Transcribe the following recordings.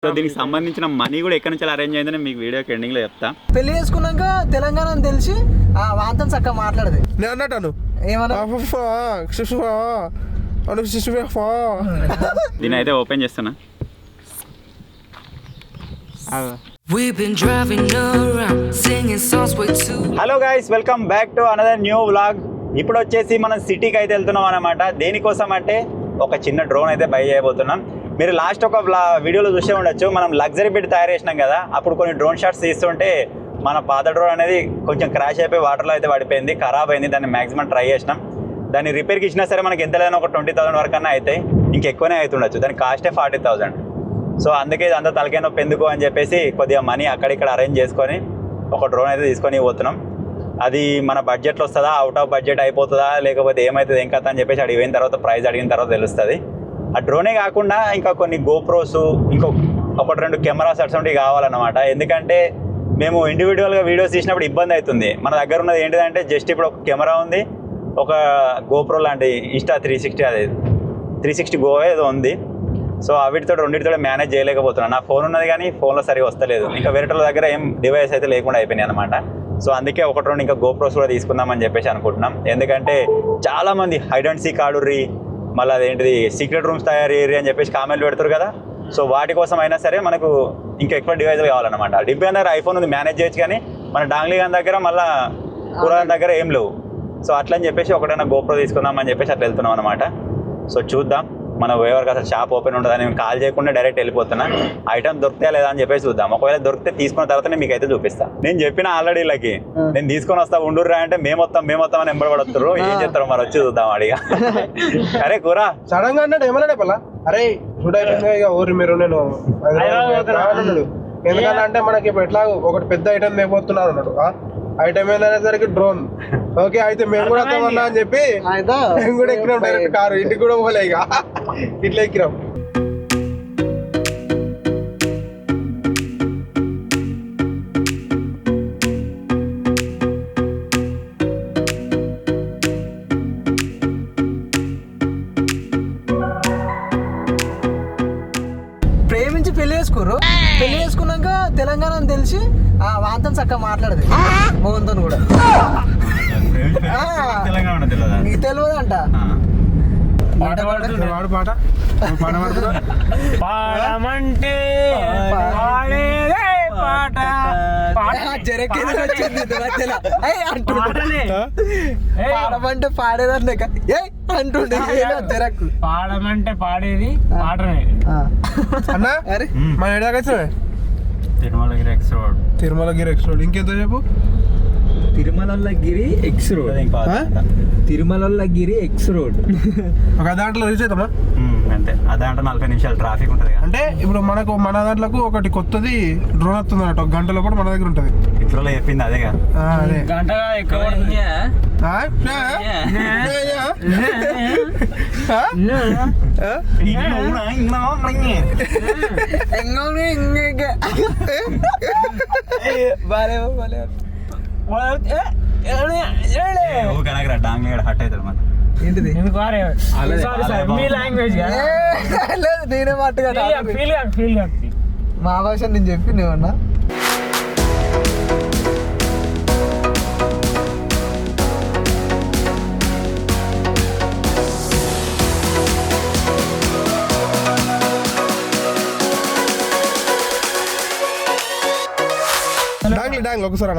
So దీనికి సంబంధించిన money కూడా ఎక్కడి నుంచి అరేంజ్ అయిందని మీకు వీడియోకి ఎండింగ్ లో చెప్తా. పెళ్లి చేసుకున్నాక తెలంగాణ అని తెలిసి వాంతం చక్కగా మాట్లాడదు. నేను అన్నట్టాను దీని అయితే ఓపెన్ చేస్తున్నా. Hello guys, welcome back to another new vlog. ఇప్పుడు వచ్చేసి మనం సిటీకి అయితే వెళ్తున్నాం అనమాట. దేనికోసం అంటే ఒక చిన్న డ్రోన్ అయితే బై చేయబోతున్నాం. మీరు లాస్ట్ ఒక వీడియోలో చూసే ఉండొచ్చు, మనం లగ్జరీ బిడ్ తయారు చేసినాం కదా, అప్పుడు కొన్ని డ్రోన్ షాట్స్ తీస్తుంటే మన పాత డ్రోన్ అనేది కొంచెం క్రాష్ అయిపోయి వాటర్లో అయితే పడిపోయింది, ఖరాబ్ అయింది. దాన్ని మ్యాక్సిమం ట్రై చేసినాం. దాన్ని రిపేర్కి ఇచ్చినా సరే మనకి ఎంత లేదని ఒక 20,000 వరకు అన్నా అవుతాయి, ఇంకెక్కువనే అవుతుండొచ్చు. దాని కాస్టే 40,000. సో అందుకే అంతా తలకాయ నొప్పి ఎందుకు అని చెప్పేసి కొద్దిగా మనీ అక్కడిక్కడ అరేంజ్ చేసుకొని ఒక డ్రోన్ అయితే తీసుకొని పోతున్నాం. అది మన బడ్జెట్లో వస్తుందా, అవుట్ ఆఫ్ బడ్జెట్ అయిపోతుందా, లేకపోతే ఏమవుతుంది ఏం కథ అని చెప్పేసి అడిగిన తర్వాత ప్రైస్ అడిగిన తర్వాత తెలుస్తుంది. ఆ డ్రోనే కాకుండా ఇంకా కొన్ని గోప్రోస్, ఒకటి రెండు కెమెరాస్ అటువంటివి కావాలన్నమాట. ఎందుకంటే మేము ఇండివిజువల్గా వీడియోస్ తీసినప్పుడు ఇబ్బంది అవుతుంది. మన దగ్గర ఉన్నది ఏంటిదంటే జస్ట్ ఇప్పుడు ఒక కెమెరా ఉంది, ఒక గోప్రో లాంటి ఇన్స్టా 360, అది 360 గో ఏదో ఉంది. సో వీటితో రెండింటితో మేనేజ్ చేయలేకపోతున్నాను. నా ఫోన్ ఉన్నది కానీ ఫోన్లో సరిగా వస్తలేదు. ఇంకా వేరేటోళ్ళ దగ్గర ఏం డివైస్ అయితే లేకుండా అయిపోయినాయి అనమాట. సో అందుకే ఒకటి రెండు ఇంకా గోప్రోస్ కూడా తీసుకుందామని చెప్పేసి అనుకుంటున్నాం. ఎందుకంటే చాలామంది హైడ్ అండ్ సీక్ ఆడుర్రి, మళ్ళీ అదేంటిది సీక్రెట్ రూమ్స్ తయారు చేయరు అని చెప్పేసి కామెంట్లు పెడతారు కదా. సో వాటి కోసం అయినా సరే మనకు ఇంకా ఎక్కువ డివైజులు కావాలన్నమాట. డిబ్బి దగ్గర ఐఫోన్ ఉంది, మేనేజ్ చేయొచ్చు, కానీ మన డాంగ్లీ గాన్ దగ్గర మళ్ళీ కూరగాయల దగ్గర ఏం లేవు. సో అట్లా అని చెప్పేసి ఒకటైనా గోప్రో తీసుకుందామని చెప్పేసి అట్లా వెళ్తున్నాం అనమాట. సో చూద్దాం, మన ఎవరికి అసలు షాప్ ఓపెన్ ఉంటుందని నేను కాల్ చేయకుండా డైరెక్ట్ వెళ్ళిపోతున్నా. ఐటమ్ దొరుకుతాయా లేదా అని చెప్పేసి చూద్దాం. ఒకవేళ దొరికితే తీసుకున్న తర్వాత మీకు అయితే చూపిస్తాను. నేను చెప్పిన ఆల్రెడీ వీళ్ళకి, నేను తీసుకొని వస్తా ఉండుర్రా అంటే మేము వస్తాం అని ఎంబడబడుతున్నారు. ఏం చేస్తారు మరి, వచ్చి చూద్దాం అడిగా. అరే కూర సడన్ గా అన్నాడు, ఏమన్నా పలా అరే ఊరి మీరు నేను ఎందుకన్నా అంటే మనకి ఇప్పుడు ఎట్లా ఒకటి పెద్ద ఐటమ్ తేపోతున్నారు అన్నాడు. Item ఏందనేసరికి drone. ఓకే అయితే మేము కూడా వస్తామన్నా అని చెప్పి మేము కూడా ఎక్కినాం డైరెక్ట్ కారు. ఇంటికి కూడా పోలే, ఇక ఇట్లా ఎక్కినాం. ప్రేమించి పెళ్లి చేసుకుర్రు. పెళ్లి చేసుకున్నాక తెలంగాణ అని తెలిసి వాంతం చక్కగా మాట్లాడదు. మోహన్తో కూడా నీకు తెలియదంట. వాడు పాట పాడమంటే పాడమంటే పాడేదాన్ని అంటుండే జరకు. పాడమంటే పాడేది పాటనే. అన్నా మన ఎడాకొచ్చినా Tirumalagiri X road. Tirumalagiri X road. ఇంకెంత చెప్పు? Tirumalagiri X road. Tirumalagiri X road. ఒక దాంట్లో రీచ్ అవుతామా అంటే అదే అంటే 40 నిమిషాలు ట్రాఫిక్ ఉంటుంది. అంటే ఇప్పుడు మనకు మన దాంట్లోకి ఒకటి కొత్తది డ్రోన్ వస్తుంది అన్నట్టు, ఒక గంటలో కూడా మన దగ్గర ఉంటుంది. ఇట్లా చెప్పింది అదే కదా, అదే గంట ఎక్కువ. హట్ అవుతాడు మరి. ఏంటిది మీ లాంగ్వేజ్ లేదు, నేనే మాట్లాడ ఫీల్ మా భాష నేను చెప్పి నువ్వన్నా. డాంగ్ ఒకసారి అను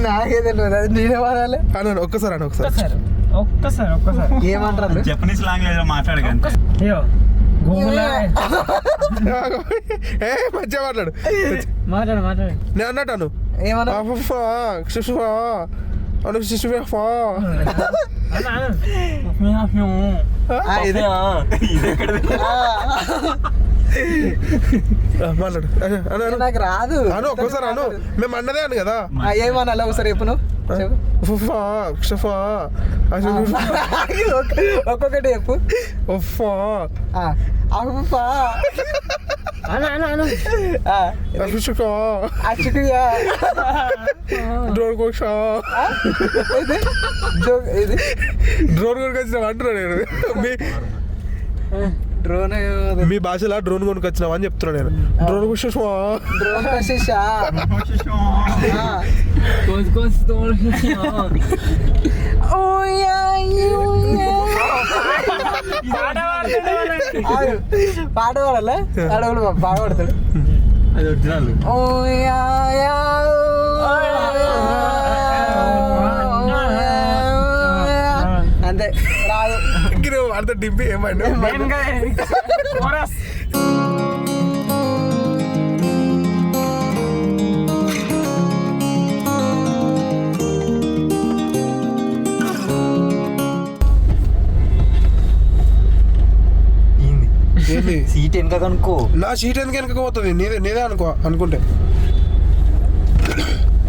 నాకే తెలియదు, అది నేనే వాడాలి. అను ఒక్కసారి అను ఒకసారి. ఏమంటారు? జపనీస్ లాంగ్వేజ్ లో మాట్లాడు. మంచిగా మాట్లాడు. మాట్లాడు. నేను అన్నట్టు ఏమన్నా నాకు రాదు. అను ఒక్కసారి అను, మేము అన్నదే అను కదా. ఏమన్నా ఒకసారి చెప్పు నువ్వు. ఒక్కొక్కటి చెప్పు. డ్రోన్ కొడుకు వచ్చిన అంటున్నాడు నేను. డ్రోన్ మీ భాషలో డ్రోన్ కొనుకొచ్చినావా అని చెప్తున్నా నేను. డ్రోన్ కూర్చోవా? డ్రోన్ వచ్చేసా పాట పాడాలా అడవులు పాట పాడతాడు. అది ఒరిజినల్. అంతే రాదు. వాడితే డింపి ఏమండి సీట్ వెనక కనుక్కో. నా సీట్ ఎందుకు వెనక పోతుంది? నీదే అనుకుంటే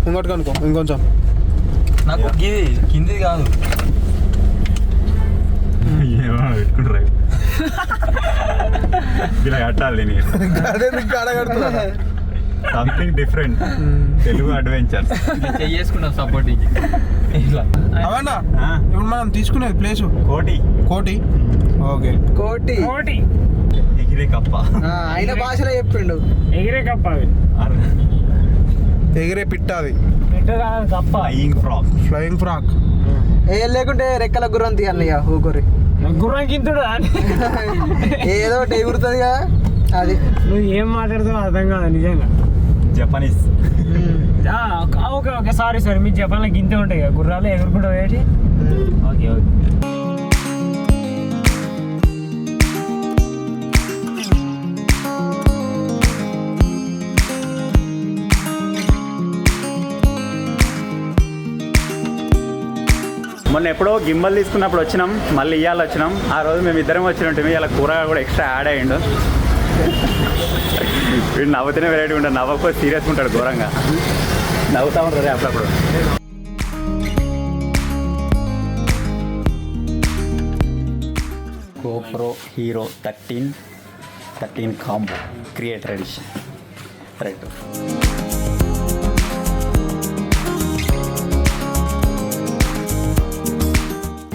ఇంకోటి అనుకో ఇంకొంచెం. నాకు కింది కాదు. ఇలా కట్టాలి సంథింగ్ డిఫరెంట్ తెలుగు అడ్వెంచర్ చేసుకున్నాం సపోర్టింగ్. అవన్నా ఇప్పుడు మనం తీసుకునేది ప్లేసు కోటి ఓకే. కోటి ఎగిరే కప్ప ఆయన భాషలో చెప్పిండు. ఎగిరే కప్ప ఎగిరే పిట్ట అది కప్ప ఫ్లయింగ్ ఫ్రాక్. ఏ లేకుంటే రెక్కల గుర్రం తీ అన్నయ్య ఊకొరి గుర్రం కింతుడు ఏదో ఒకటి ఎగురుతుంది కదా అది. నువ్వు ఏం మాట్లాడుతావు అర్థం కాదు నిజంగా. జపనీస్ ఓకే సారీ మీ జపాన్లో గింతే ఉంటాయి కదా గుర్రాలు ఎగురుకుంటూ వేటి. ఓకే మొన్న ఎప్పుడో గింబల్ తీసుకున్నప్పుడు వచ్చినాం, మళ్ళీ ఇవాళ వచ్చినాం. ఆ రోజు మేము ఇద్దరం వచ్చినట్టు ఇలా కూరగాయలు కూడా ఎక్స్ట్రా యాడ్ అయ్యిండు. వీడు నవ్వుతూనే వెరైటీ ఉంటాడు, నవ్వకపోతే సీరియస్గా ఉంటాడు ఘోరంగా. నవ్వుతూ ఉంటారు అప్పుడప్పుడు. GoPro Hero 13 combo creator edition right.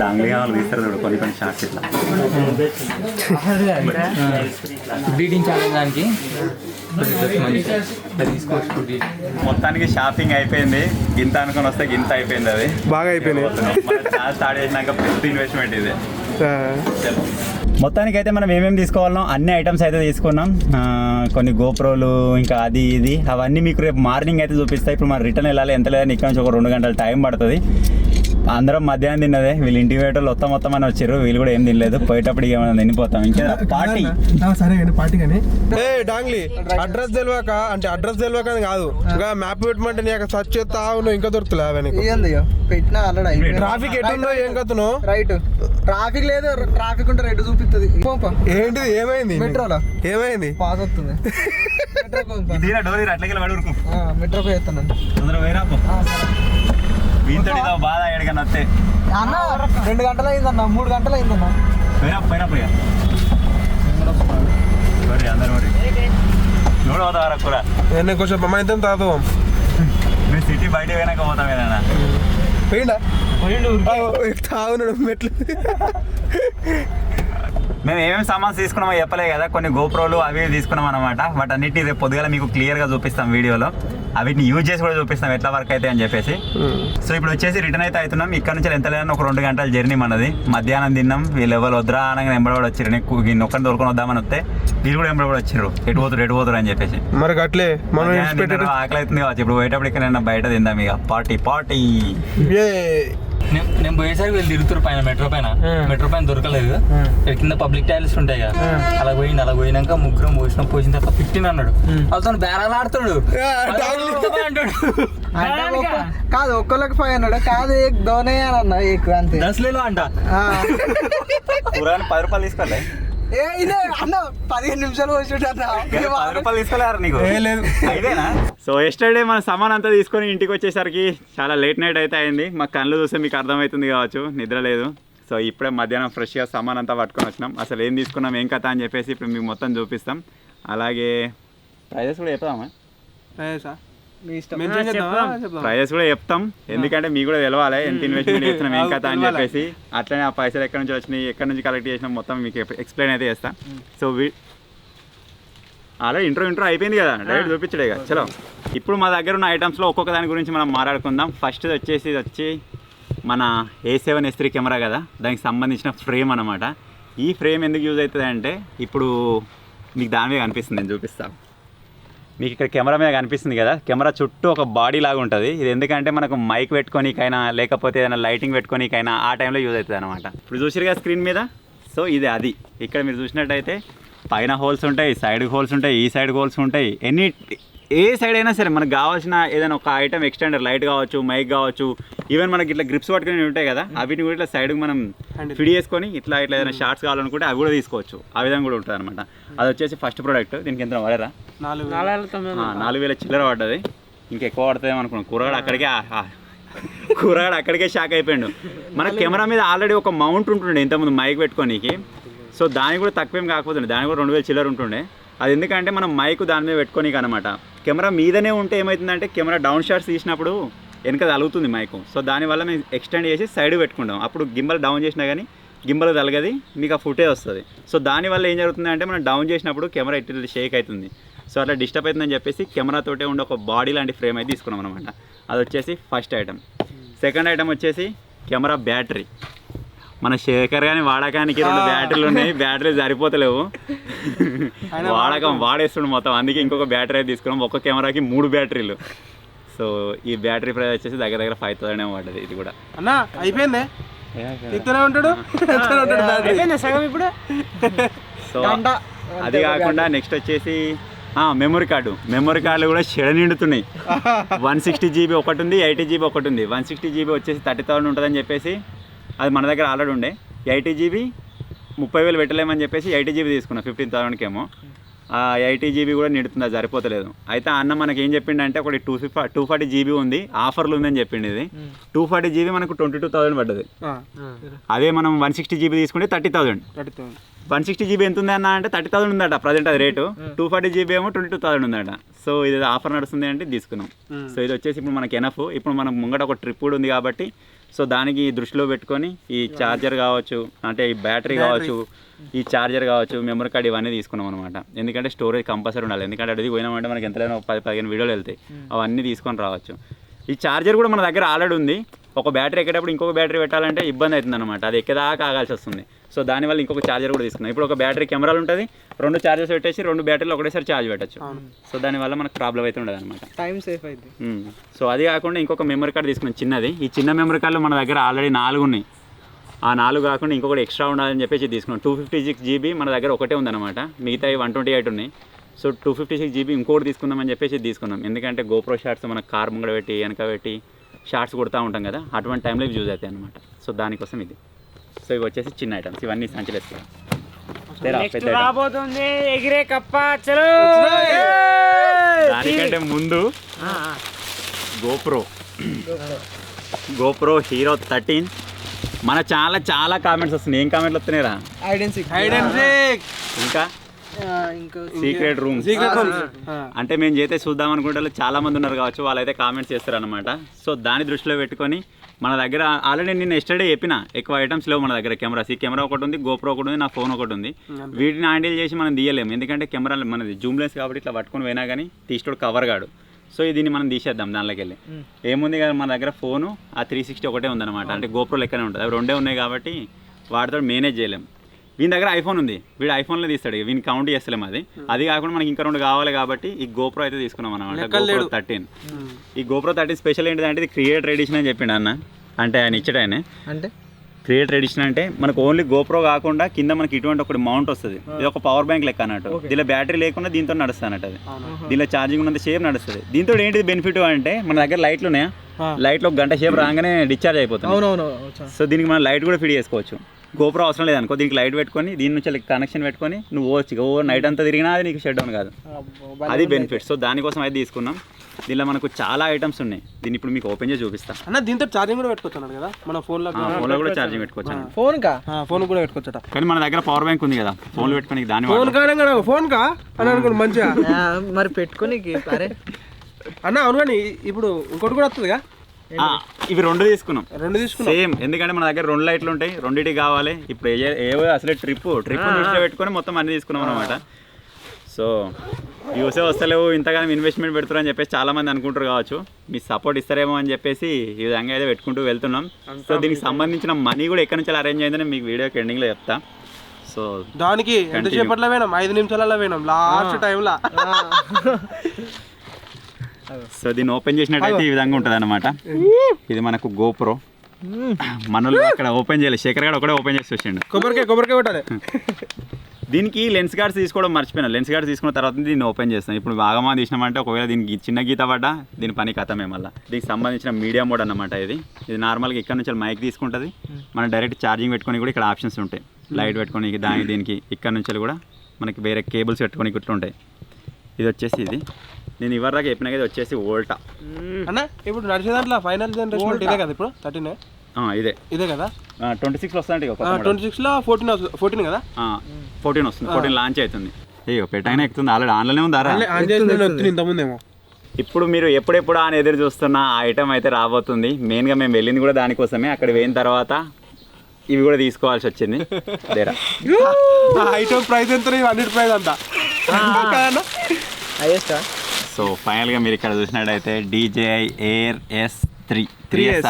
డాంగ్లీ వాళ్ళు తీస్తారు చూడు కొన్ని షార్ట్స్ ఇట్లా బ్రీడింగ్ ఛాలెంజ్ దానికి మొత్తానికి షాపింగ్ అయిపోయింది. గింత అనుకుని వస్తే గింత అయిపోయింది. అది బాగా అయిపోయినాయి. స్టార్ట్ చేసినాక పెద్ద ఇన్వెస్ట్మెంట్ ఇది. మొత్తానికి అయితే మనం ఏమేమి తీసుకోవాలో అన్ని ఐటమ్స్ అయితే తీసుకున్నాం. కొన్ని గోప్రోలు ఇంకా అది ఇది అవన్నీ మీకు రేపు మార్నింగ్ అయితే చూపిస్తాయి. ఇప్పుడు మనం రిటర్న్ వెళ్ళాలి, ఎంత లేదని ఇక్కడ నుంచి ఒక 2 గంటల టైం పడుతుంది. అందరం మధ్యాహ్నం తిన్నదే, వీళ్ళు ఇంటికి పోయేటోళ్ళు మొత్తం అని వచ్చారు, వీళ్ళు కూడా ఏం తినలేదు. పోయేటప్పుడు ఏమైనా తినిపోతాం. ఇంకా పార్టీ సరే కానీ పార్టీ కానీ డాంగ్లీ అడ్రస్ తెలియక అంటే అడ్రస్ తెలియక కాదు, ఇంకా మ్యాప్ పెట్టమంటే నీ సర్చ్ చేస్తా నువ్వు ఇంకా దొరుకుతులే అవన్నీ పెట్టినా ఆల్రెడీ. ట్రాఫిక్ ఎటుందో ఏం కథను రైట్ ట్రాఫిక్ లేదు, ట్రాఫిక్ ఉంటే రెడ్ చూపిస్తుంది. ఏంటిది ఏమైంది? మెట్రోలో ఏమైంది? పాస్ వస్తుంది. మెట్రోకి చేస్తాను బాధ ఎక్కడికన్నా వస్తే అన్న 2 గంటలు అయిందన్న, 3 గంటలు అయిందన్న. అందరు చూడ పోతావరా కూర కొంచెం అమ్మాయితం తాదు మేము సిటీ బయట పోయినాక పోతాం ఏదైనా. పోయిండా తాగున్నాడు మెట్లు. మేము ఏమేమి సామాన్స్ తీసుకున్నామో చెప్పలే కదా, కొన్ని గోప్రోలు అవి తీసుకున్నాం అనమాట. వాటి అన్నిటిని రేపు పొద్దుగాల మీకు క్లియర్గా చూపిస్తాం వీడియోలో. అవిటిని యూజ్ చేసి కూడా చూపిస్తాం ఎట్లా వర్క్ అయితే అని చెప్పేసి. సో ఇప్పుడు వచ్చేసి రిటర్న్ అయితే అవుతున్నాం. ఇక్కడ నుంచి ఎంత లేదని ఒక 2 గంటల జర్నీ మనది. మధ్యాహ్నం తిన్నాం, వీళ్ళు ఎవరు వద్దురా అనగా ఎంబడి వచ్చారు. నేను ఒక్కరిని దొరుకుని వద్దామని వస్తే వీళ్ళు కూడా ఎంబడి వచ్చారు, ఎటు పోతురు అని చెప్పేసి. మరి అట్లే ఆకలి అవుతుంది కావచ్చు. ఇప్పుడు పోయేటప్పుడు ఇక్కడ బయట తిందాం ఇక పార్టీ. నేను పోయేసరికి వీళ్ళు తిరుగుతారు పైన మెట్రో పైన దొరకలేదు. కింద పబ్లిక్ టాయిలెట్స్ ఉంటాయి కదా, అలా పోయినాక ముగ్గురం పోసిన తర్వాత 15 అన్నాడు. వాళ్ళతో బేరాలు ఆడుతాడు. కాదు ఒక్కళ్ళకి 5 అన్నాడు. కాదు దోనే అని అన్నా అంతే. 10 అంట. 10 రూపాయలు తీసుకోలే అన్న 15 నిమిషాలు వచ్చి 10 రూపాయలు తీసుకోలేరు నీకు. సో ఎస్టర్డే మన సామాన్ అంతా తీసుకొని ఇంటికి వచ్చేసరికి చాలా లేట్ నైట్ అయితే అయింది. మా కళ్ళు చూస్తే మీకు అర్థమవుతుంది కావచ్చు, నిద్ర లేదు. సో ఇప్పుడే మధ్యాహ్నం ఫ్రెష్గా సామాన్ అంతా పట్టుకొని వచ్చినాం. అసలు ఏం తీసుకున్నాం ఏం కథ అని చెప్పేసి ఇప్పుడు మీకు మొత్తం చూపిస్తాం. అలాగే ప్రైజెస్ కూడా చెప్తామా? మీ ఇష్టం. మెన్షన్ చేద్దామా? చెప్దాం. ప్రైజెస్ కూడా చెప్తాం, ఎందుకంటే మీకు కూడా తెలవాలి ఎంత ఇన్వెస్ట్మెంట్ చేస్తున్నాం ఏం కథ అని చెప్పేసి. అట్లనే ఆ పైసలు ఎక్కడి నుంచి వచ్చినాయి, ఎక్కడి నుంచి కలెక్ట్ చేసినాం మొత్తం మీకు ఎక్స్ప్లెయిన్ అయితే చేస్తాం. సో అలా ఇంట్రో అయిపోయింది కదా, డైరెక్ట్ చూపించడే కదా. చలో ఇప్పుడు మా దగ్గర ఉన్న ఐటమ్స్లో ఒక్కొక్క దాని గురించి మనం మాట్లాడుకుందాం. ఫస్ట్ వచ్చి మన A7S3 కెమెరా కదా, దానికి సంబంధించిన ఫ్రేమ్ అనమాట. ఈ ఫ్రేమ్ ఎందుకు యూజ్ అవుతుంది అంటే, ఇప్పుడు మీకు దాని మీద కనిపిస్తుంది, నేను చూపిస్తాను మీకు. ఇక్కడ కెమెరా మీద కనిపిస్తుంది కదా, కెమెరా చుట్టూ ఒక బాడీ లాగా ఉంటుంది. ఇది ఎందుకంటే మనకు మైక్ పెట్టుకోనికైనా లేకపోతే ఏదైనా లైటింగ్ పెట్టుకోనికైనా ఆ టైంలో యూజ్ అవుతుంది అనమాట. ఇప్పుడు చూసిరుగా స్క్రీన్ మీద, సో ఇది అది. ఇక్కడ మీరు చూసినట్టయితే పైన హోల్స్ ఉంటాయి, సైడ్ హోల్స్ ఉంటాయి, ఈ సైడ్ హోల్స్ ఉంటాయి. ఏ సైడ్ అయినా సరే మనకు కావాల్సిన ఏదైనా ఒక ఐటమ్ ఎక్స్టెండర్ లైట్ కావచ్చు, మైక్ కావచ్చు, ఈవెన్ మనకి ఇట్లా గ్రిప్స్ పట్టుకుని ఉంటాయి కదా, అవిని కూడా ఇట్లా సైడ్కి మనం ఫిట్ చేసుకొని ఇట్లా ఏదైనా షార్ట్స్ కావాలనుకుంటే అవి కూడా తీసుకోవచ్చు. ఆ విధంగా కూడా ఉంటుంది అనమాట. అది వచ్చేసి ఫస్ట్ ప్రోడక్ట్. దీనికి ఎంత పడరా? 4,000 చిల్లర పడ్డది. ఇంకెక్కువ పడుతుందేమో అనుకున్నాం. కూరగాడు అక్కడికే షాక్ అయిపోయాడు. మన కెమెరా మీద ఆల్రెడీ ఒక మౌంట్ ఉంటుండే ఇంతకుముందు మైక్ పెట్టుకోనికి. సో దానికి కూడా తక్కువేం కాకపోతుండే, దానికి కూడా 2,000 చిల్లర ఉంటుండే. అది ఎందుకంటే మనం మైక్ దాని మీద పెట్టుకోనికి అనమాట. కెమెరా మీదనే ఉంటే ఏమవుతుందంటే కెమెరా డౌన్ షాట్స్ తీసినప్పుడు వెనక తలుగుతుంది మైక్. సో దానివల్ల మేము ఎక్స్టెండ్ చేసి సైడ్ పెట్టుకుంటాం. అప్పుడు గింబల్ డౌన్ చేసినా కానీ గింబల్ తలగది, మీకు ఆ ఫుటేజ్ వస్తుంది. సో దానివల్ల ఏం జరుగుతుంది అంటే మనం డౌన్ చేసినప్పుడు కెమెరా ఇటు షేక్ అవుతుంది. సో అట్లా డిస్టర్బ్ అవుతుందని చెప్పేసి కెమెరాతోటే ఉండే ఒక బాడీ లాంటి ఫ్రేమ్ అయితే తీసుకున్నాం అనమాట. అది వచ్చేసి ఫస్ట్ ఐటమ్. సెకండ్ ఐటమ్ వచ్చేసి కెమెరా బ్యాటరీ. మన శేఖర్ కానీ వాడకానికి 2 బ్యాటరీలు ఉన్నాయి, బ్యాటరీ సరిపోతలేవు, వాడేస్తుండు మొత్తం. అందుకే ఇంకొక బ్యాటరీ అయితే తీసుకున్నాం. ఒక్క కెమెరాకి 3 బ్యాటరీలు. సో ఈ బ్యాటరీ ప్రైస్ వచ్చేసి దగ్గర 5,000 ఏమో పడ్డది. ఇది కూడా అన్న అయిపోయింది, ఇతనే ఉంటాడు సగం ఇప్పుడు. సో అది కాకుండా నెక్స్ట్ వచ్చేసి మెమరీ కార్డు కూడా చెడ నిండుతున్నాయి. 160 GB ఒకటి ఉంది, 80 GB ఒకటి ఉంది. 160 GB వచ్చేసి 30,000 ఉంటుందని చెప్పేసి అది మన దగ్గర ఆల్రెడీ ఉండే. 80 GB 30,000 పెట్టలేమని చెప్పేసి 80 GB తీసుకున్నా 15,000కి ఏమో. 80 GB కూడా నిడుతుంది, అది సరిపోతలేదు. అయితే అన్న మనకి ఏం చెప్పిండంటే ఒకటి 240 GB ఉంది, ఆఫర్లు ఉందని చెప్పింది. ఇది 240 GB మనకు 22,000 పడ్డది. అదే మనం 160 GB తీసుకుంటే 30,000. 160 GB ఎంత ఉంది అన్న అంటే 30,000 ఉందట ప్రజెంట్ అది రేటు. 240 GB ఏమో 22,000 ఉందట. సో ఇది ఆఫర్ నడుస్తుంది అంటే తీసుకున్నాం. సో ఇది వచ్చేసి ఇప్పుడు మనకి ఎనఫ్. ఇప్పుడు మనం ముంగట ఒక ట్రిప్ కూడా ఉంది కాబట్టి సో దానికి దృష్టిలో పెట్టుకొని ఈ ఛార్జర్ కావచ్చు, అంటే ఈ బ్యాటరీ కావచ్చు, ఈ ఛార్జర్ కావచ్చు, మెమరీ కార్డ్ ఇవన్నీ తీసుకున్నాం అనమాట. ఎందుకంటే స్టోరేజ్ కంపల్సరీ ఉండాలి. ఎందుకంటే అది పోయినామంటే మనకి ఎంతైనా 10-15 వీడియోలు వెళ్తాయి, అవన్నీ తీసుకొని రావచ్చు. ఈ ఛార్జర్ కూడా మన దగ్గర ఆల్రెడీ ఉంది. ఒక బ్యాటరీ ఎక్కేటప్పుడు ఇంకొక బ్యాటరీ పెట్టాలంటే ఇబ్బంది అవుతుంది అనమాట, అది ఎక్కేదాకా ఆగాల్సి వస్తుంది. సో దానివల్ల ఇంకొక ఛార్జర్ కూడా తీసుకున్నాం. ఇప్పుడు ఒక బ్యాటరీ కెమెరాలు ఉంటుంది, 2 ఛార్జర్స్ పెట్టేసి 2 బ్యాటరీలు ఒకటేసారి ఛార్జ్ పెట్టచ్చు. సో దానివల్ల మనకు ప్రాబ్లం అయితే ఉండదు అనమాట, టైం సేఫ్ అయితే. సో అది కాకుండా ఇంకొక మెమరీ కార్డ్ తీసుకున్నాం చిన్నది. ఈ చిన్న మెమరీ కార్డులో మన దగ్గర ఆల్రెడీ 4 ఉన్నాయి. ఆ 4 కాకుండా ఇంకొకటి ఎక్స్ట్రా ఉండాలని చెప్పేసి తీసుకున్నాం. 256 GB మన దగ్గర ఒకటే ఉందన్నమాట, మిగతా 128 ఉన్నాయి. సో 256 GB ఇంకోటి తీసుకుందామని చెప్పేసి తీసుకున్నాం. ఎందుకంటే గోప్రో షాట్స్ మన కార్ ముంగడ పెట్టి వెనక పెట్టి షార్ట్స్ కొడుతూ ఉంటాం కదా, అటువంటి టైంలో ఇవి యూజ్ అవుతాయి అనమాట. సో దానికోసం ఇది. సో ఇవి వచ్చేసి చిన్న ఐటమ్స్, ఇవన్నీ సంచులు వేస్తాం. రాబోతుంది ఎగిరే కప్ప. చలో దానికంటే ముందు గోప్రో హీరో 13 మన చాలా కామెంట్స్ వస్తున్నాయి. ఏం కామెంట్లు వస్తున్నాయిరా? ఇంకా సీక్రెట్ రూమ్ అంటే మేము చేస్తే చూద్దాం అనుకుంటే చాలా మంది ఉన్నారు కావచ్చు, వాళ్ళైతే కామెంట్స్ చేస్తారు అనమాట. సో దాన్ని దృష్టిలో పెట్టుకొని మన దగ్గర ఆల్రెడీ నేను ఎస్టర్డే చెప్పిన ఎక్కువ ఐటమ్స్ లేవు మన దగ్గర. కెమెరాస్, ఈ కెమెరా ఒకటి ఉంది, గోప్రో ఒకటి ఉంది, నా ఫోన్ ఒకటి ఉంది. వీటిని హ్యాండిల్ చేసి మనం తీయలేము, ఎందుకంటే కెమెరా మనది జూమ్ లెన్స్ కాబట్టి ఇట్లా పట్టుకొని పోయినా కానీ తీసుకోడు కవర్ కాడు. సో దీన్ని మనం తీసేద్దాం దానిలోకి వెళ్ళి. ఏముంది కదా మన దగ్గర ఫోను ఆ 360 ఒకటే ఉందన్నమాట, అంటే గోప్రో లెక్కనే ఉంటుంది. అవి 2 ఉన్నాయి కాబట్టి వాటితో మేనేజ్ చేయలేము. వీని దగ్గర ఐఫోన్ ఉంది, వీడు ఐఫోన్లో తీస్తాడు, వీని కౌంట్ చేస్తలేము. అది కాకుండా మనకి ఇంకా 2 కావాలి కాబట్టి ఈ గోప్రో అయితే తీసుకున్నాం అనమాట, గోప్రో 13. ఈ గోప్రో 13 స్పెషల్ ఏంటిదంటే ఇది క్రియేటర్ ఎడిషన్ అని చెప్పిండు అన్న. అంటే ఆయన ఇచ్చాడు ఆయన. అంటే క్రియేటర్ ఎడిషన్ అంటే మనకు ఓన్లీ గోప్రో కాకుండా కింద మనకి ఇటువంటి ఒకటి మౌంట్ వస్తుంది. ఇది ఒక పవర్ బ్యాంక్ లెక్క అన్నట్టు. దీనిలో బ్యాటరీ లేకుండా దీంతో నడుస్తుంది అన్నట్టు. అది దీనిలో ఛార్జింగ్ ఉన్నంత సేపు నడుస్తుంది. దీంతో ఏంటిది బెనిఫిట్ అంటే మన దగ్గర లైట్లు ఉన్నాయా, లైట్లో 1 గంట సేపు రాగానే డిశ్చార్జ్ అయిపోతుంది. సో దీనికి మనం లైట్ కూడా ఫిట్ చేసుకోవచ్చు. గోప్రో అవసరం లేదనుకో, దీనికి లైట్ పెట్టుకొని దీని నుంచి కనెక్షన్ పెట్టుకొని నువ్వు పోవచ్చు. నైట్ అంతా తిరిగినా అది నీకు షట్ డౌన్ కాదు, అది బెనిఫిట్. సో దానికోసం అయితే తీసుకున్నాం. దీనిలో మనకు చాలా ఐటమ్స్ ఉన్నాయి. దీన్ని ఇప్పుడు మీకు ఓపెన్ చేసి చూపిస్తాను. అన్న దీంతో ఛార్జింగ్ కూడా పెట్టుకోవచ్చు కదా, మన ఫోన్లో కూడా ఛార్జింగ్ పెట్టుకోవచ్చు. ఫోన్ కూడా పెట్టుకోవచ్చు. కానీ మన దగ్గర పవర్ బ్యాంక్ ఉంది కదా, ఫోన్లో పెట్టుకొని దాని ఫోన్ కా అని అనుకోండి మంచిగా మరి పెట్టుకొని. అరే అన్న అవును కానీ ఇప్పుడు ఇంకోటి కూడా వస్తుందిగా ఇవి 2 తీసుకున్నాం. 2 తీసుకున్నాం సేమ్, ఎందుకంటే మన దగ్గర 2 లైట్లు ఉంటాయి, రెండింటికి కావాలి. ఇప్పుడు ఏవో అసలే ట్రిప్ దృష్టిలో పెట్టుకొని మొత్తం అన్ని తీసుకున్నాం అనమాట. సో యూసే వస్తలేవు, ఇంతగానో ఇన్వెస్ట్మెంట్ పెడుతున్నారు అని చెప్పేసి చాలా మంది అనుకుంటారు కావచ్చు. మీ సపోర్ట్ ఇస్తారేమో అని చెప్పేసి ఈ విధంగా అయితే పెట్టుకుంటూ వెళ్తున్నాం. సో దీనికి సంబంధించిన మనీ కూడా ఎక్కడి నుంచి అరేంజ్ అయిందని మీకు వీడియోకి ఎండింగ్లో చెప్తా. సో దానికి ఎంతసేపట్లో పోయినాం, 5 నిమిషాలలో పోయినాం లాస్ట్ టైంలో. సో దీన్ని ఓపెన్ చేసినట్టయితే ఈ విధంగా ఉంటుంది అనమాట. ఇది మనకు గోప్రో. మనలో అక్కడ ఓపెన్ చేయలేదు, శేఖర్ గారు ఒకటే ఓపెన్ చేసి వచ్చిండు. కొబ్బరికాయ కొట్టాలి. దీనికి లెన్స్ గార్డ్స్ తీసుకోవడం మర్చిపోయినా. లెన్స్ గార్డ్స్ తీసుకున్న తర్వాత దీన్ని ఓపెన్ చేస్తాం. ఇప్పుడు బాగా తీసినామంటే ఒకవేళ దీనికి చిన్న గీత పడ్డా దీని పని కథమే. మళ్ళీ దీనికి సంబంధించిన మీడియా మోడ్ అన్నమాట. ఇది నార్మల్గా ఇక్కడ నుంచి మైక్ తీసుకుంటుంది. మనం డైరెక్ట్ ఛార్జింగ్ పెట్టుకొని కూడా ఇక్కడ ఆప్షన్స్ ఉంటాయి. లైట్ పెట్టుకొని దీనికి ఇక్కడ నుంచి కూడా మనకి వేరే కేబుల్స్ పెట్టుకొని ఇట్లా ఉంటాయి. ఇది వచ్చేసి నేను ఇవరిదాకా చెప్పినా ఇది వచ్చేసి వోల్టా అన్న. ఇప్పుడు నడిచే దాంట్లో ఫైనల్ జనరేషన్ ఇదే కదా ఇప్పుడు 13 ఇదే కదా. 26 వస్తుంది. 26లో 14 కదా. 14 వస్తుంది. 14 లాంచ్ అవుతుంది. అయ్యో పెట్టైనా ఎక్కుతుంది. ఆల్రెడీ ఆన్లైన్లో ఉందారా? ఇంతకుముందేమో. ఇప్పుడు మీరు ఎప్పుడెప్పుడు అని ఎదురు చూస్తున్న ఆ ఐటమ్ అయితే రాబోతుంది. మెయిన్గా మేము వెళ్ళింది కూడా దానికోసమే. అక్కడ పోయిన తర్వాత ఇవి కూడా తీసుకోవాల్సి వచ్చింది. ఐటమ్ ప్రైస్ ఎంత? అన్నిటి ప్రైస్ అంతా. సో ఫైనల్గా మీరు ఇక్కడ చూసినట్టయితే DJI Air S3 3S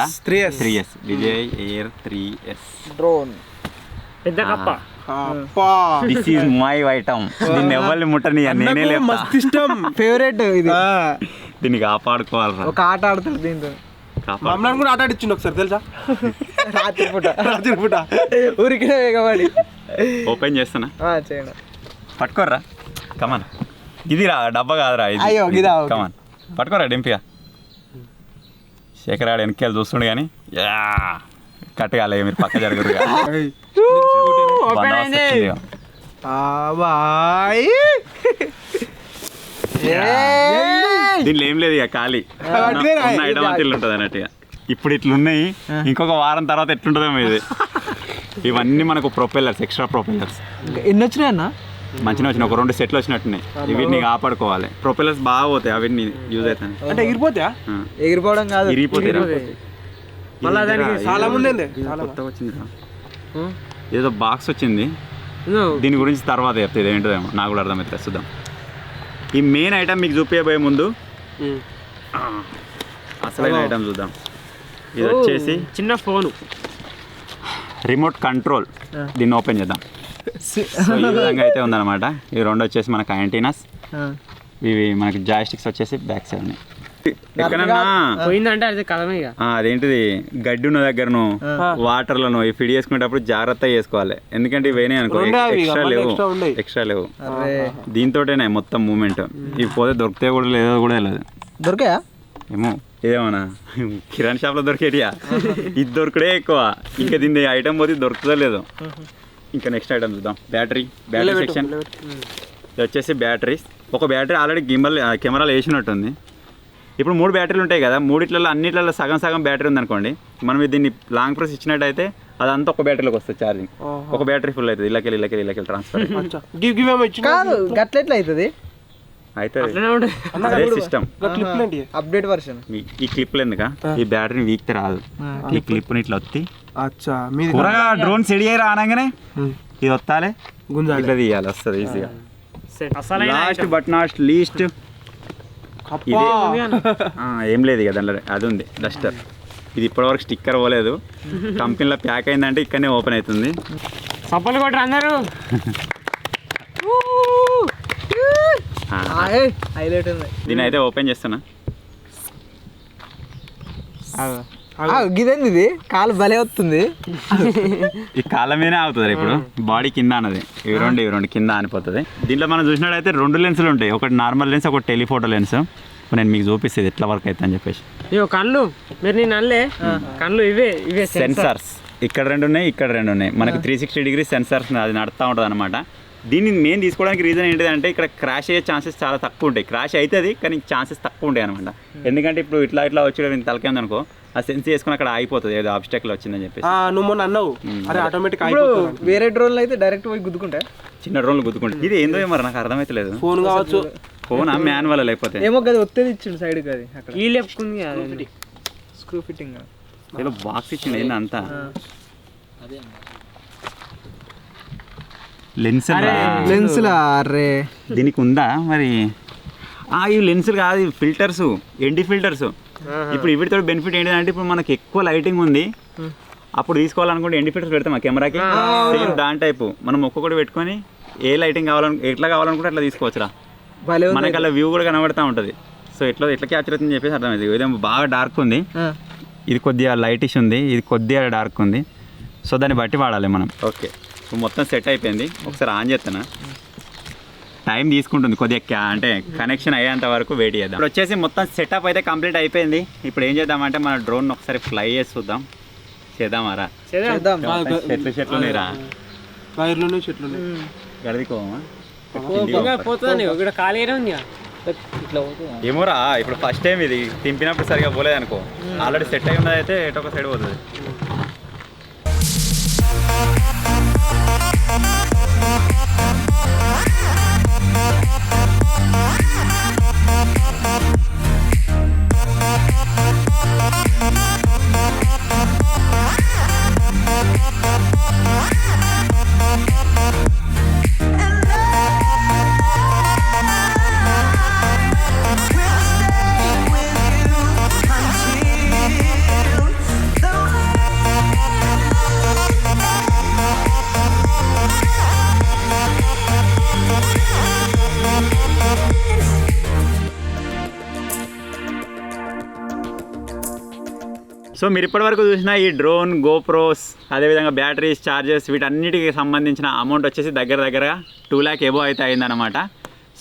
DJI Air 3S drone పెద్ద కప్ప. This is my item. దీన్ని ఎవరిని ముట్టని నేనే మస్త్ ఇష్టం. ఫేవరెట్ ఇది. దీన్ని కాపాడుకోవాలి. ఒక ఆట ఆడతాడు దీంతో. మమ్మల్ని కూడా ఆట ఆడిచ్చిండు ఒకసారి తెలుసా? రాత్రిపూట ఊరికే వేగవాడి. ఓపెన్ చేస్తున్నా, చేయండి. పట్టుకోర్రా. కమాన్. ఇది రా డబ్బా కాదురా ఇది. అయ్యో గిదా. కమాన్ పట్టుకోరా డింపియా. శేఖర్ ఆడ వెనకాల చూస్తుండే కానీ కట్ కాలే. మీరు పక్క జరుగురుగా. దీనిలో ఏం లేదు ఇక ఖాళీ ఐటమ్ అంతా ఇల్లు ఉంటుంది అన్నట్టుగా. ఇప్పుడు ఇట్లున్నాయి, ఇంకొక వారం తర్వాత ఎట్లుంటుందేమో ఇది. ఇవన్నీ మనకు ప్రొపెల్లర్స్, ఎక్స్ట్రా ప్రొపెల్లర్స్. ఎన్ని వచ్చినాయి అన్న? మంచిగా వచ్చినాయి. ఒక 2 సెట్లు వచ్చినట్టున్నాయి. వీటిని కాపాడుకోవాలి. ప్రొపెల్లర్స్ బాగా పోతాయి, అవన్నీ యూజ్ అవుతాయి. అంటే ఎగిరిపోతాయా? ఎగిరిపోవడం కాదు, ఇరిగిపోతాయి. మళ్ళీ దానికి చాలా ముందే కొత్తగా వచ్చింది. ఏదో బాక్స్ వచ్చింది, దీని గురించి తర్వాత చెప్తే ఇది ఏంటోదేమో నాకు కూడా అర్థమవుతుంది. చూద్దాం. ఈ మెయిన్ ఐటమ్ మీకు చూపించబోయే ముందు అసలైన ఐటమ్ చూద్దాం. ఇది వచ్చేసి చిన్న ఫోను, రిమోట్ కంట్రోల్. దీన్ని ఓపెన్ చేద్దాం. ఈ విధంగా అయితే ఉందన్నమాట. ఇవి 2 వచ్చేసి మనకు యాంటీనాస్. ఇవి మనకి జాయ్స్టిక్స్ వచ్చేసి బ్యాక్ సైడ్ ఉన్నాయి. ఎక్కడన్నా పోయిందంటే అది కదమే. అదేంటిది గడ్డి ఉన్న దగ్గరను వాటర్లను ఇవి ఫిడ్ చేసుకునేటప్పుడు జాగ్రత్తగా చేసుకోవాలి. ఎందుకంటే ఇవేనే అనుకో ఎక్స్ట్రా లేవు. దీంతోటేనే మొత్తం మూమెంట్. ఇవి పోతే దొరికితే కూడా లేదో కూడా తెలియదు. దొరికాయా ఏమో ఏమన్నా కిరాణా షాప్లో దొరికేటియా. ఇది దొరకడే ఎక్కువ. ఇంకా దీన్ని ఐటమ్ పోతే దొరుకుతుందో లేదో. ఇంకా నెక్స్ట్ ఐటమ్ చూద్దాం. Battery section. ఇది వచ్చేసి బ్యాటరీస్. ఒక బ్యాటరీ ఆల్రెడీ కెమెరాలో వేసినట్టుంది. ఇప్పుడు 3 బ్యాటరీలు ఉంటాయి కదా, మూడిట్లలో అన్నిట్లలో సగం బ్యాటరీ ఉందనుకోండి. మనం దీన్ని లాంగ్ ప్రెస్ ఇచ్చినట్టయితే అదంతా ఒక బ్యాటరీలోకి వస్తుంది ఛార్జింగ్. ఒక బ్యాటరీ ఫుల్ అవుతుంది. ఇళ్ళకెళ్ళి ట్రాన్స్ఫర్ కాదు. గట్లెట్లా అవుతుంది? అయితే అదే సిస్టమ్ అప్డేట్ వర్షన్. ఈ క్లిప్లు ఎందుక, ఈ బ్యాటరీని వీక్తే రాదు. ఈ క్లిప్ని ఇట్లా వత్తి కూరగా డ్రోన్ సెడి అయ్యి రానగానే ఇది వత్తాలే ఇట్లా తీయాలి, వస్తుంది ఈజీగా. లాస్ట్ బట్ నాట్ లీస్ట్ ఏం లేదు ఇక దాంట్లో అది ఉంది, డస్టర్. ఇది ఇప్పటివరకు స్టిక్కర్ పోలేదు. కంపెనీలో ప్యాక్ అయిందంటే ఇక్కడనే ఓపెన్ అవుతుంది. సప్పలు కొట్టరు అందరూ. హైలైట్ ఉంది. దీని అయితే ఓపెన్ చేస్తున్నా. గిదేంది ఇది? కాలు భలే వస్తుంది. ఈ కాళ్ళ మీదనే అవుతుంది. ఇప్పుడు బాడీ కింద అన్నది. ఇవి రెండు కింద ఆనిపోతుంది. దీంట్లో మనం చూసినట్టయితే 2 లెన్సులు ఉంటాయి. ఒకటి నార్మల్ లెన్స్, ఒకటి టెలిఫోటో లెన్స్. నేను మీకు చూపిస్తుంది ఎట్లా వర్క్ అవుతుంది అని చెప్పేసి. ఇవో కళ్ళు, మీరు నేను అనలే కళ్ళు. ఇవే సెన్సార్స్. ఇక్కడ 2 ఉన్నాయి, ఇక్కడ 2 ఉన్నాయి. మనకి 360 డిగ్రీ సెన్సార్స్ అది నడుస్తూ ఉంటుంది అనమాట. దీన్ని మెయిన్ తీసుకోవడానికి రీజన్ ఏంటిదంటే ఇక్కడ క్రాష్ అయ్యే ఛాన్సెస్ చాలా తక్కువ ఉంటాయి. క్రాష్ అవుతుంది కానీ ఛాన్సెస్ తక్కువ ఉంటాయి అనమాట. ఎందుకంటే ఇప్పుడు ఇట్లా వచ్చి తలకేంది అనుకో, ఆ సెన్స్ చేసుకుని అక్కడ ఆగిపోతుంది, ఏదో ఆబ్స్టాకిల్ వచ్చిందని చెప్పేసి. నువ్వు మొన్న అన్నావు అరే ఆటోమేటిక్. వేరే డ్రోన్లు అయితే డైరెక్ట్ పోయి గుద్దుకుంటా, చిన్న డ్రోన్లు గుద్దుకుంటాయి. ఇది ఏందో మరి నాకు అర్థమైతలేదు. ఫోన్ కావచ్చు, ఫోనా మాన్యువల్ లేకపోతే ఏమో కదా ఒత్తేది ఇచ్చిండు సైడ్కి అది అక్కడ ఈ లేపుకుంది స్క్రూ ఫిట్టింగ్ ఏదో బాక్స్ ఇచ్చిండు ఏంది అంతా లెన్స్ లెన్స్లా అరే దీనికి ఉందా మరి ఇవి లెన్సులు కాదు ఇవి ఫిల్టర్స్ ఎండి ఫిల్టర్స్ ఇప్పుడు వీటితో బెనిఫిట్ ఏంటంటే ఇప్పుడు మనకి ఎక్కువ లైటింగ్ ఉంది అప్పుడు తీసుకోవాలనుకుంటే ఎండి ఫిల్టర్స్ పెడతాం ఆ కెమెరాకి సేమ్ దాని టైపు మనం ఒక్కొక్కటి పెట్టుకొని ఏ లైటింగ్ ఎట్లా కావాలనుకుంటే అట్లా తీసుకోవచ్చురా మనకి అలా వ్యూ కూడా కనబడతా ఉంటుంది సో ఎట్లా క్యాప్చర్ అవుతుందని చెప్పేసి అర్థమైంది ఇదేమో బాగా డార్క్ ఉంది ఇది కొద్దిగా లైటిష్ ఉంది ఇది కొద్దిగా డార్క్ ఉంది సో దాన్ని బట్టి వాడాలి మనం ఓకే ఇప్పుడు మొత్తం సెట్ అయిపోయింది ఒకసారి ఆన్ చేస్తాను టైం తీసుకుంటుంది కొద్దిగా అంటే కనెక్షన్ అయ్యేంత వరకు వెయిట్ చేద్దాం ఇప్పుడు వచ్చేసి మొత్తం సెటప్ అయితే కంప్లీట్ అయిపోయింది ఇప్పుడు ఏం చేద్దామంటే మన డ్రోన్ ఒకసారి ఫ్లై చేసి చూద్దాం చేద్దామారా చెట్లు రా వైర్లు చెట్లు గడిదికోమా పోతుంది ఇక్కడ ఖాళీ ఉంది ఇట్లా ఏమోరా ఇప్పుడు ఫస్ట్ టైం ఇది తింపినప్పుడు సరిగా పోలేదు అనుకో ఆల్రెడీ సెట్ అయి ఉన్నది అయితే ఎటు ఒక సైడ్ పోతుంది సో మీరు ఇప్పటివరకు చూసిన ఈ డ్రోన్ గోప్రోస్ అదేవిధంగా బ్యాటరీస్ ఛార్జెస్ వీటన్నిటికి సంబంధించిన అమౌంట్ వచ్చేసి దగ్గరగా 2 lakh ఎబో అయితే అయిందనమాట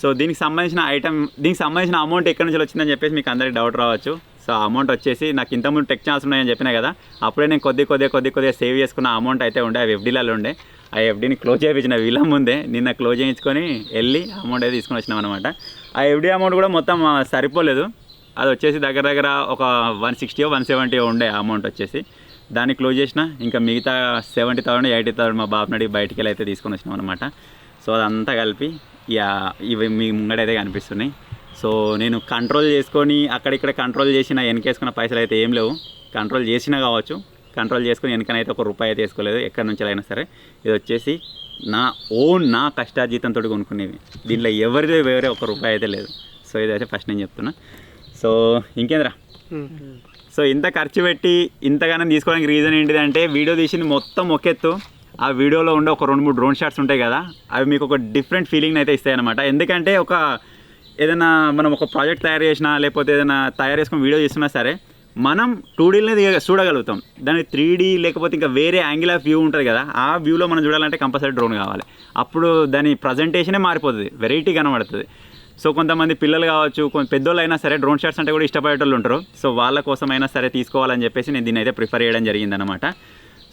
సో దీనికి సంబంధించిన అమౌంట్ ఎక్కడి నుంచి వచ్చిందని చెప్పేసి మీకు అందరికీ డౌట్ రావచ్చు సో అమౌంట్ వచ్చేసి నాకు ఇంతకుముందు టెక్ ఛాన్స్ ఉన్నాయని చెప్పినా కదా అప్పుడే నేను కొద్దిగా సేవ్ చేసుకున్న అమౌంట్ అయితే ఉండే అవి ఎఫ్డీలలో ఉండే ఆ ఎఫ్డీని క్లోజ్ చేయించిన వీళ్ళ ముందే నిన్న క్లోజ్ చేయించుకొని వెళ్ళి అమౌంట్ అయితే తీసుకొని వచ్చినాం అనమాట ఆ ఎఫ్డీ అమౌంట్ కూడా మొత్తం సరిపోలేదు అది వచ్చేసి దగ్గర ఒక 160 170 ఉండే అమౌంట్ వచ్చేసి దాన్ని క్లోజ్ చేసిన ఇంకా మిగతా 70,000 80,000 మా బాబు నడికి బయటికి వెళ్ళి అయితే తీసుకొని వచ్చినాం అనమాట సో అదంతా కలిపి ఇవి మీ ముంగడైతే కనిపిస్తున్నాయి సో నేను కంట్రోల్ చేసుకొని అక్కడిక్కడ కంట్రోల్ చేసిన వెనకేసుకున్న పైసలు అయితే ఏం లేవు కంట్రోల్ చేసినా కావచ్చు కంట్రోల్ చేసుకొని వెనకనైతే ఒక రూపాయి అయితే వేసుకోలేదు ఎక్కడి నుంచి అయినా సరే ఇది వచ్చేసి నా కష్టార్జితంతో కొనుక్కునేవి దీంట్లో ఎవరిది వేరే ఒక రూపాయి అయితే లేదు సో ఇదైతే ఫస్ట్ నేను చెప్తున్నా సో ఇంకేంద్రా సో ఇంత ఖర్చు పెట్టి ఇంతగానం తీసుకోవడానికి రీజన్ ఏంటిదంటే వీడియో తీసింది మొత్తం ఒకెత్తు ఆ వీడియోలో ఉండే ఒక 2-3 డ్రోన్ షాట్స్ ఉంటాయి కదా అవి మీకు ఒక డిఫరెంట్ ఫీలింగ్ అయితే ఇస్తాయి అనమాట ఎందుకంటే ఏదైనా మనం ఒక ప్రాజెక్ట్ తయారు చేసినా లేకపోతే ఏదైనా తయారు చేసుకుని వీడియో చేస్తున్నా సరే మనం 2Dని చూడగలుగుతాం దాని 3D లేకపోతే ఇంకా వేరే యాంగిల్ ఆఫ్ వ్యూ ఉంటుంది కదా ఆ వ్యూలో మనం చూడాలంటే కంపల్సరీ డ్రోన్ కావాలి అప్పుడు దాని ప్రజెంటేషనే మారిపోతుంది వెరైటీ కనబడుతుంది సో కొంతమంది పిల్లలు కావచ్చు పెద్దోళ్ళు అయినా సరే డ్రోన్ షాట్స్ అంటే కూడా ఇష్టపడేటోళ్ళు ఉంటారు సో వాళ్ళ కోసం అయినా సరే తీసుకోవాలని చెప్పేసి నేను దీన్ని అయితే ప్రిఫర్ చేయడం జరిగిందనమాట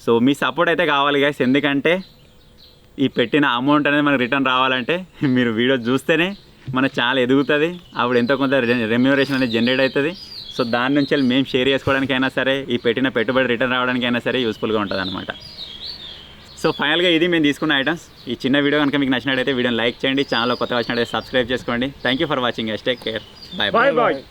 సో మీ సపోర్ట్ అయితే కావాలి గైస్ ఎందుకంటే ఈ పెట్టిన అమౌంట్ అనేది మనకు రిటర్న్ రావాలంటే మీరు వీడియో చూస్తేనే మన ఛానల్ ఎదుగుతుంది అప్పుడు ఎంతో కొంత రెమ్యూనరేషన్ అనేది జనరేట్ అవుతుంది సో దాని నుంచి మేము షేర్ చేసుకోవడానికైనా సరే ఈ పెట్టిన పెట్టుబడి రిటర్న్ రావడానికైనా సరే యూస్ఫుల్గా ఉంటుంది అనమాట సో ఫైనల్గా ఇది మేము తీసుకున్న ఐటమ్స్ ఈ చిన్న వీడియో కనుక మీకు నచ్చినట్టయితే వీడియోని లైక్ చేయండి ఛానల్ కొత్తగా వచ్చినట్టయితే సబ్స్క్రైబ్ చేసుకోండి thank you for watching take care bye